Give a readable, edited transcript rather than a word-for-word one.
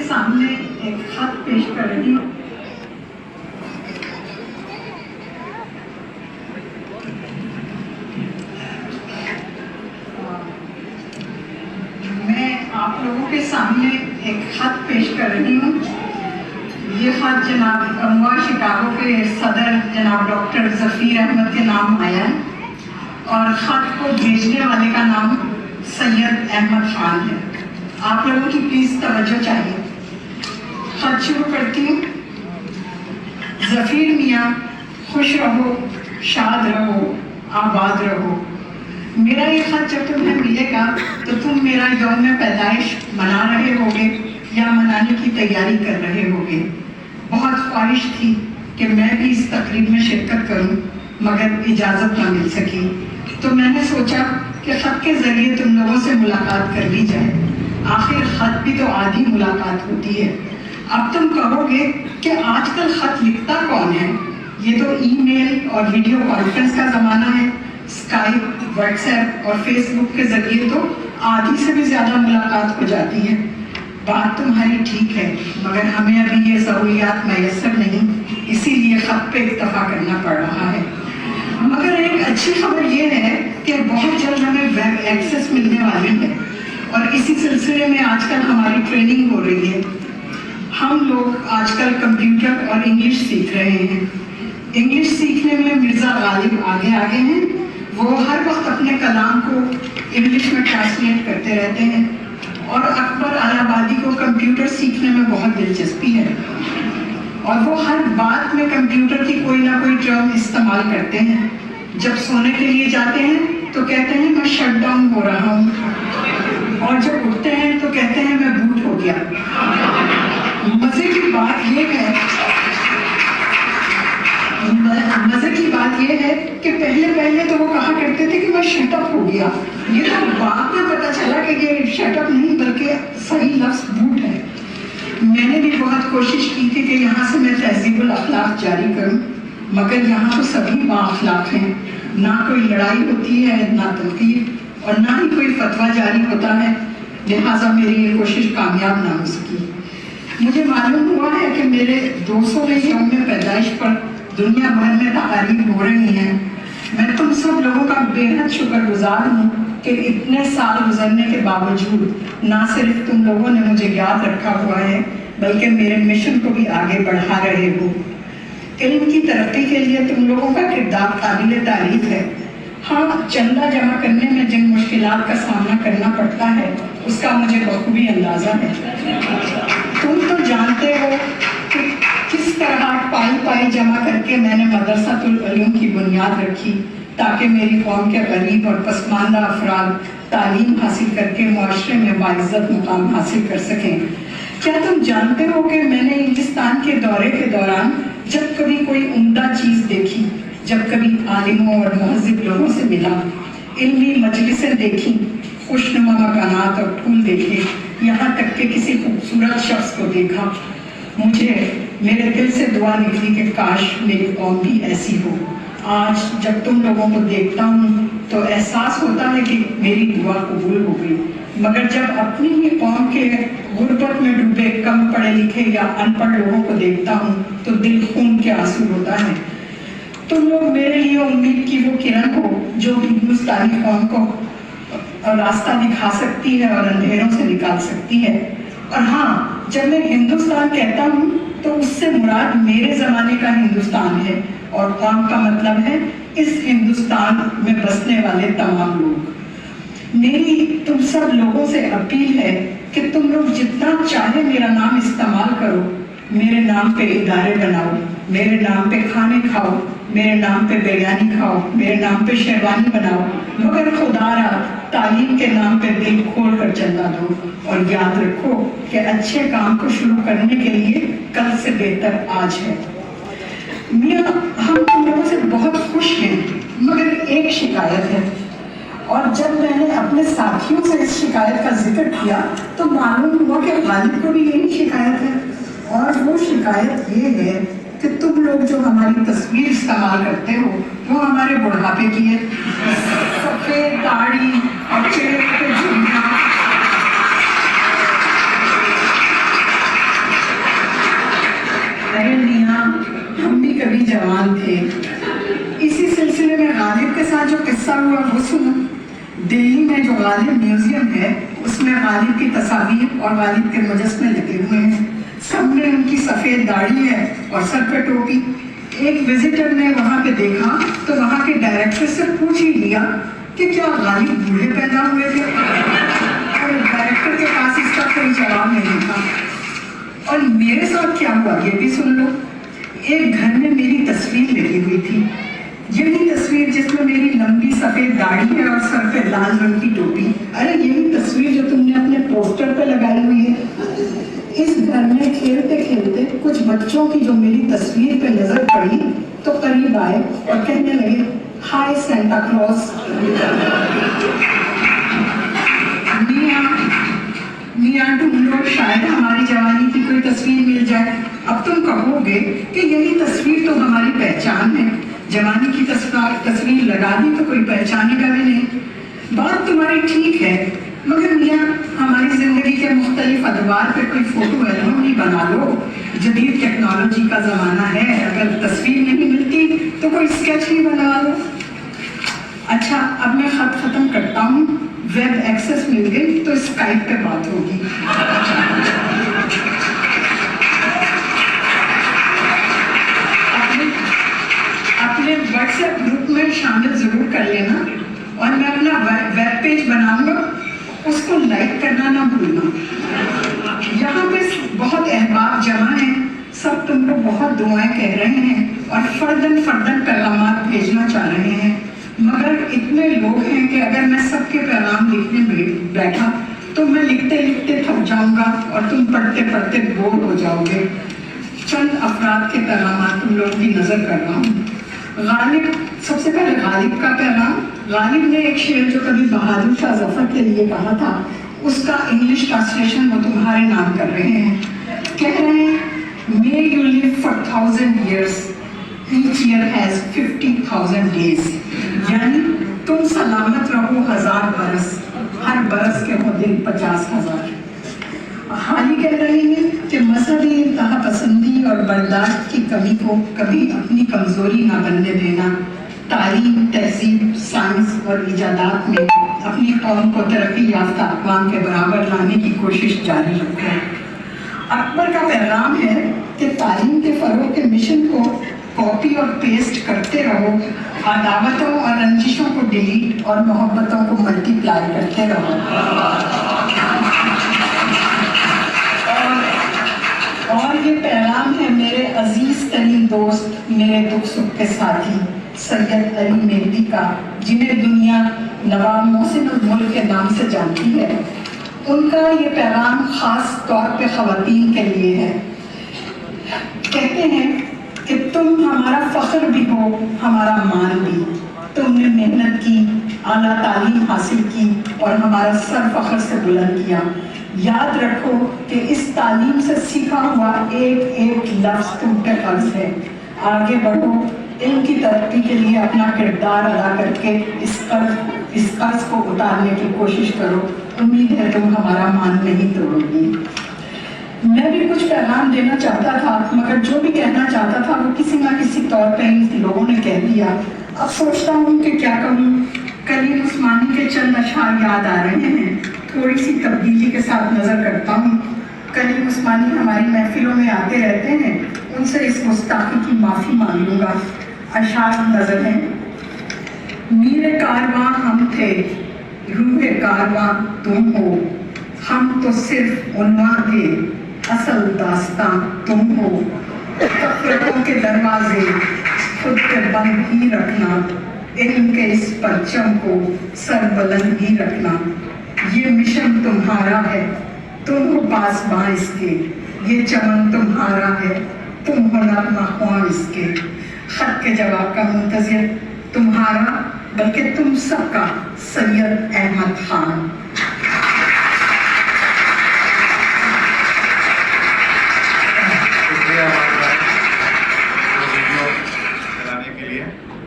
सामने एक खत पेश कर रही हूँ। मैं आप लोगों के सामने एक खत पेश कर रही हूँ। ये खत जनाब अमवा शिकागो के सदर जनाब डॉक्टर जफीर अहमद के नाम आया है और खत को भेजने वाले का नाम सैयद अहमद खान है। आप लोगों की प्लीज तवज्जो चाहिए। खत शुरू करती हूँ। जफीर मियाँ, खुश रहो, शाद रहो, आबाद रहो। मेरा ये खत जब तुम्हें मिलेगा तो तुम मेरा यौम पैदाइश मना रहे होगे या मनाने की तैयारी कर रहे होगे। बहुत ख्वाहिश थी कि मैं भी इस तकरीब में शिरकत करूं, मगर इजाज़त ना मिल सकी, तो मैंने सोचा कि खत के ज़रिए तुम लोगों से मुलाकात कर ली जाए। आखिर खत भी तो आधी मुलाकात होती है। अब तुम कहोगे कि आजकल खत लिखता कौन है, ये तो ईमेल और वीडियो कॉन्फ्रेंस का ज़माना है। स्काइप, व्हाट्सएप और फेसबुक के ज़रिए तो आधी से भी ज़्यादा मुलाकात हो जाती है। बात तुम्हारी ठीक है, मगर हमें अभी ये सहूलियात मैसर नहीं, इसीलिए खत पे इक्तफा करना पड़ रहा है। मगर एक अच्छी खबर ये है कि बहुत जल्द हमें वेब एक्सेस मिलने वाली है और इसी सिलसिले में आजकल हमारी ट्रेनिंग हो रही है। हम लोग आजकल कंप्यूटर और इंग्लिश सीख रहे हैं। इंग्लिश सीखने में मिर्ज़ा गालिब आगे हैं। वो हर वक्त अपने कलाम को इंग्लिश में ट्रांसलेट करते रहते हैं और अकबर अलाहाबादी को कंप्यूटर सीखने में बहुत दिलचस्पी है और वो हर बात में कंप्यूटर की कोई ना कोई टर्म इस्तेमाल करते हैं। जब सोने के लिए जाते हैं तो कहते हैं मैं शट डाउन हो रहा हूँ और जब उठते हैं तो कहते हैं मैं बूट हो गया। मज़े की बात ये है कि पहले तो वो कहा करते थे कि मैं शटअप हो गया। ये तो बाद में पता चला कि ये शटअप नहीं बल्कि सही लफ्ज़ बूट है। मैंने भी बहुत कोशिश की थी कि यहाँ से मैं तहज़ीबुल अखलाक जारी करूँ, मगर यहाँ तो सभी बाअखलाक हैं। ना कोई लड़ाई होती है, ना तनकीद और ना ही कोई फतवा जारी होता है। लिहाजा मेरी ये कोशिश कामयाब ना हो सकी। मुझे मालूम हुआ है कि मेरे 200वें यौम पैदाइश पर दुनिया भर में तकारीब हो रही हैं। मैं तुम सब लोगों का बेहद शुक्रगुजार हूँ कि इतने साल गुजरने के बावजूद ना सिर्फ तुम लोगों ने मुझे याद रखा हुआ है, बल्कि मेरे मिशन को भी आगे बढ़ा रहे हो। इल्म की तरक्की के लिए तुम लोगों का किरदार काबिल तारीफ है। हाँ, चंदा जमा करने में जिन मुश्किलात का सामना करना पड़ता है उसका मुझे बखूबी अंदाज़ा है। तुम तो जानते हो कि किस तरह पाई जमा करके मैंने मदरसातुल उलूम की बुनियाद रखी ताकि मेरी कौम के गरीब और पसमानदा अफराद तालीम हासिल करके मुआशरे में बाइज़्ज़त मुकाम हासिल कर सकें। क्या तुम जानते हो कि मैंने हिंदुस्तान के दौरे के दौरान जब कभी कोई उम्दा चीज़ देखी, जब कभी आलिमों और मुहज़्ज़िब लोगों से मिला, इल्मी मजलिसें देखी, खुशनुमा मकानात और फूल देखे, यहाँ तक कि किसी खूबसूरत शख्स को देखा, मुझे मेरे दिल से दुआ निकली कि काश मेरी कौम भी ऐसी हो। आज जब तुम लोगों को देखता हूँ तो एहसास होता है कि मेरी दुआ कबूल हो गई, मगर जब अपनी ही कौम के गुर्बत में डूबे कम पढ़े लिखे या अनपढ़ लोगों को देखता हूँ तो दिल खून के आंसू होता है। तुम लोग मेरे लिए उम्मीद की वो किरण हो जो हिंदुस्तानी कौम को रास्ता दिखा सकती है और अंधेरों से निकाल सकती है। और हाँ, जब मैं हिंदुस्तान कहता हूँ तो उससे मुराद मेरे ज़माने का हिंदुस्तान है और कौम का मतलब है इस हिंदुस्तान में बसने वाले तमाम लोग। मेरी तुम सब लोगों से अपील है कि तुम लोग जितना चाहे मेरा नाम इस्तेमाल करो, मेरे नाम पे इदारे बनाओ, मेरे नाम पे खाने खाओ, मेरे नाम पे बिरयानी खाओ, मेरे नाम पे शेरवानी बनाओ, मगर खुदारा तालीम के नाम पे दिल खोल कर चंदा दो। और याद रखो कि अच्छे काम को शुरू करने के लिए कल से बेहतर आज है। मियाँ, हम तुम लोगों से बहुत खुश हैं, मगर एक शिकायत है। और जब मैंने अपने साथियों से इस शिकायत का जिक्र किया तो मालूम हुआ कि गालिब को भी यही शिकायत है। और वो शिकायत ये है कि तुम लोग जो हमारी तस्वीर इस्तेमाल करते हो वो हमारे बुढ़ापे की है। सफेद दाढ़ी और चेहरे पे झुर्रियां। हुआ वो सुनो। दिल्ली में जो गालिब म्यूजियम है उसमें गालिब की तस्वीर और गालिब के मुजस्मे लगे हुए हैं। सब में उनकी सफेद दाढ़ी है और सर पे टोपी। एक विजिटर ने वहां पे देखा तो वहां के डायरेक्टर से पूछ ही लिया कि क्या गालिब बूढ़े पैदा हुए थे, और डायरेक्टर के पास इसका कोई जवाब नहीं था। और मेरे साथ क्या हुआ ये भी सुन लो। एक घर में मेरी तस्वीर लगी हुई थी, यही तस्वीर जिसमें मेरी लंबी सफेद दाढ़ी है और सर पे लाल रंग की टोपी। अरे यही तस्वीर जो तुमने अपने पोस्टर पे लगाई हुई है। इस घर में खेलते खेलते कुछ बच्चों की जो मेरी तस्वीर पे नजर पड़ी तो करीब आए और कहने लगे, हाय सेंटा क्लॉज। मियां ढूंढो, शायद हमारी जवानी की कोई तस्वीर मिल जाए। अब तुम कहोगे कि यही तस्वीर तो हमारी पहचान है, जवानी की तस्वीर लगा दी तो कोई पहचानेगा भी नहीं। बात तुम्हारी ठीक है, मगर मियां हमारी जिंदगी के मुख्तलिफ अदवार पे कोई फोटो एल्बम ही बना लो। जदीद टेक्नोलॉजी का जमाना है, अगर तस्वीर नहीं मिलती तो कोई स्केच ही बनवा लो। अच्छा, अब मैं खत खत्म करता हूँ। वेब एक्सेस मिल गई तो स्काइप पे बात होगी। अपने व्हाट्सएप ग्रुप में शामिल जरूर कर लेना, और मैं अपना वेब पेज बनाऊंगा, उसको लाइक करना ना भूलना। यहाँ पे बहुत अहबाब जमा हैं, सब तुमको बहुत दुआएं कह रहे हैं और फर्दन पैगाम भेजना चाह रहे हैं, मगर इतने लोग हैं कि अगर मैं सबके पैगाम लिखने बैठा तो मैं लिखते लिखते थक जाऊंगा और तुम पढ़ते पढ़ते बोर हो जाओगे। चंद अफराद के पैगाम तुम लोगों की नजर कर रहा हूँ। गालिब, सबसे पहले गालिब का पैगाम। गालिब ने एक शेर जो कभी बहादुर शाह जफर के लिए कहा था, उसका इंग्लिश ट्रांसलेशन वो तुम्हारे नाम कर रहे हैं। कह रहे हैं, May you live for 1,000 years. Each year has 50,000 days. यानी तुम सलामत रहो 1000 बरस, हर बरस के हो दिन 50,000। हाल ही कह रही है कि मजहबी इंतहा पसंदी और बर्दाश्त की कमी को कभी अपनी कमजोरी ना बनने देना। तालीम, तहजीब, साइंस और इजादात में अपनी कौम को तरक्की याफ्ता अक़वाम के बराबर लाने की कोशिश जारी रखें। अकबर का पैगाम है कि तालीम के फरोग के मिशन को कॉपी और पेस्ट करते रहो, अदावतों और रंजिशों को डिलीट और मोहब्बतों को मल्टीप्लाई करते रहो। और ये पैगाम है मेरे अजीज तरीन दोस्त, मेरे दुख सुख के साथी सैयद अली मेहदी का, जिन्हें दुनिया नवाब मोहसिन मुल्क के नाम से जानती है। उनका ये पैगाम खास तौर पे ख़वातीन के लिए है। कहते हैं कि तुम हमारा फ़ख्र भी हो, हमारा मान भी। तुमने मेहनत की, आला तालीम हासिल की और हमारा सर फ़ख्र से बुलंद किया। याद रखो कि इस तालीम से सीखा हुआ एक एक लफ्ज़ तुम पे कर्ज है। आगे बढ़ो, इल्म की तरक्की के लिए अपना किरदार अदा करके इस कर्ज को उतारने की कोशिश करो। उम्मीद है तुम हमारा मान नहीं तोड़ोगी। मैं भी कुछ पैगाम देना चाहता था, मगर जो भी कहना चाहता था वो किसी ना किसी तौर पे इन लोगों ने कह दिया। अब सोचता हूँ कि क्या कहूँ। कलीम उस्मानी के चंद अशआर याद आ रहे हैं, थोड़ी सी तब्दीली के साथ नजर करता हूँ। कलीम उस्मानी हमारी महफिलों में आते रहते हैं, उनसे इस गुस्ताखी की माफ़ी मांग लूँगा। अशआर नजर है। मीरे कारवां हम थे, रूहे कारवां तुम हो, हम तो सिर्फ उन्वा थे, असल दास्तां तुम हो। तफरीकों के दरवाजे खुद पे बंद ही रखना, इल्म के इस परचम को सर बुलंद ही रखना। ये मिशन तुम्हारा है, तुम हो पासबां इसके, ये चमन तुम्हारा है, तुम हो नगमा इसके। खत के जवाब का मुंतज़िर तुम्हारा बल्कि तुम सबका सैयद अहमद खान।